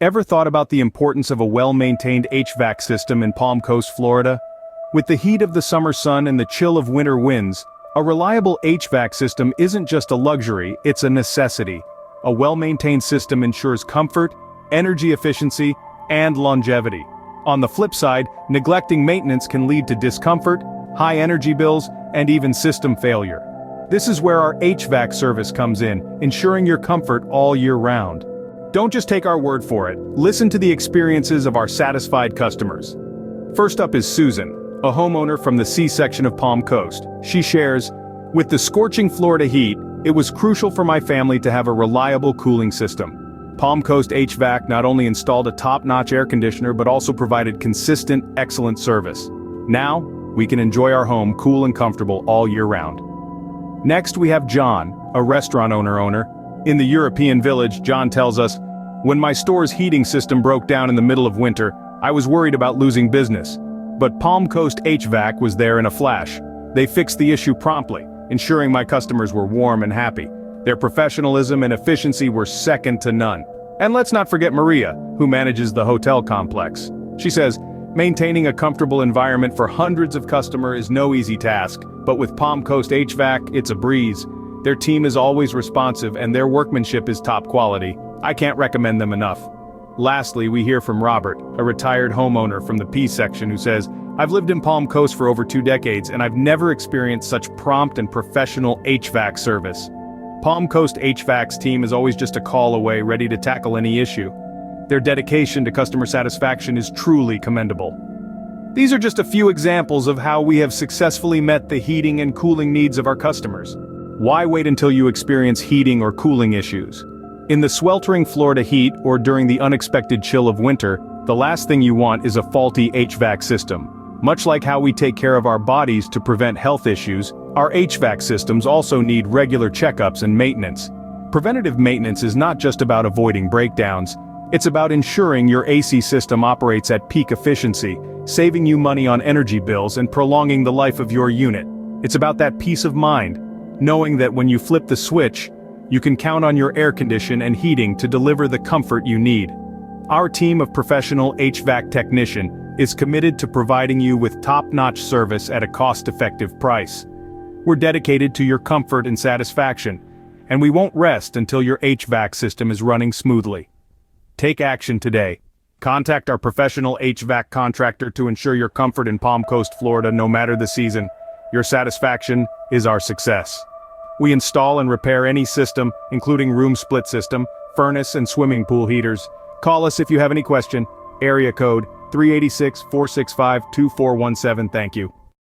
Ever thought about the importance of a well-maintained HVAC system in Palm Coast, Florida? With the heat of the summer sun and the chill of winter winds, a reliable HVAC system isn't just a luxury, it's a necessity. A well-maintained system ensures comfort, energy efficiency, and longevity. On the flip side, neglecting maintenance can lead to discomfort, high energy bills, and even system failure. This is where our HVAC service comes in, ensuring your comfort all year round. Don't just take our word for it, listen to the experiences of our satisfied customers. First up is Susan, a homeowner from the C-section of Palm Coast. She shares, "With the scorching Florida heat, it was crucial for my family to have a reliable cooling system. Palm Coast HVAC not only installed a top-notch air conditioner but also provided consistent, excellent service. Now, we can enjoy our home cool and comfortable all year round." Next we have John, a restaurant owner. In the European village, John tells us, "When my store's heating system broke down in the middle of winter, I was worried about losing business. But Palm Coast HVAC was there in a flash. They fixed the issue promptly, ensuring my customers were warm and happy. Their professionalism and efficiency were second to none." And let's not forget Maria, who manages the hotel complex. She says, "Maintaining a comfortable environment for hundreds of customers is no easy task, but with Palm Coast HVAC, it's a breeze. Their team is always responsive and their workmanship is top quality. I can't recommend them enough." Lastly, we hear from Robert, a retired homeowner from the P section who says, "I've lived in Palm Coast for over 2 decades and I've never experienced such prompt and professional HVAC service. Palm Coast HVAC's team is always just a call away, ready to tackle any issue. Their dedication to customer satisfaction is truly commendable." These are just a few examples of how we have successfully met the heating and cooling needs of our customers. Why wait until you experience heating or cooling issues? In the sweltering Florida heat or during the unexpected chill of winter, the last thing you want is a faulty HVAC system. Much like how we take care of our bodies to prevent health issues, our HVAC systems also need regular checkups and maintenance. Preventative maintenance is not just about avoiding breakdowns, it's about ensuring your AC system operates at peak efficiency, saving you money on energy bills and prolonging the life of your unit. It's about that peace of mind, knowing that when you flip the switch, you can count on your air condition and heating to deliver the comfort you need. Our team of professional HVAC technicians is committed to providing you with top-notch service at a cost-effective price. We're dedicated to your comfort and satisfaction, and we won't rest until your HVAC system is running smoothly. Take action today. Contact our professional HVAC contractor to ensure your comfort in Palm Coast, Florida, no matter the season. Your satisfaction is our success. We install and repair any system, including room split system, furnace and swimming pool heaters. Call us if you have any question. Area code 386-465-2417. Thank you.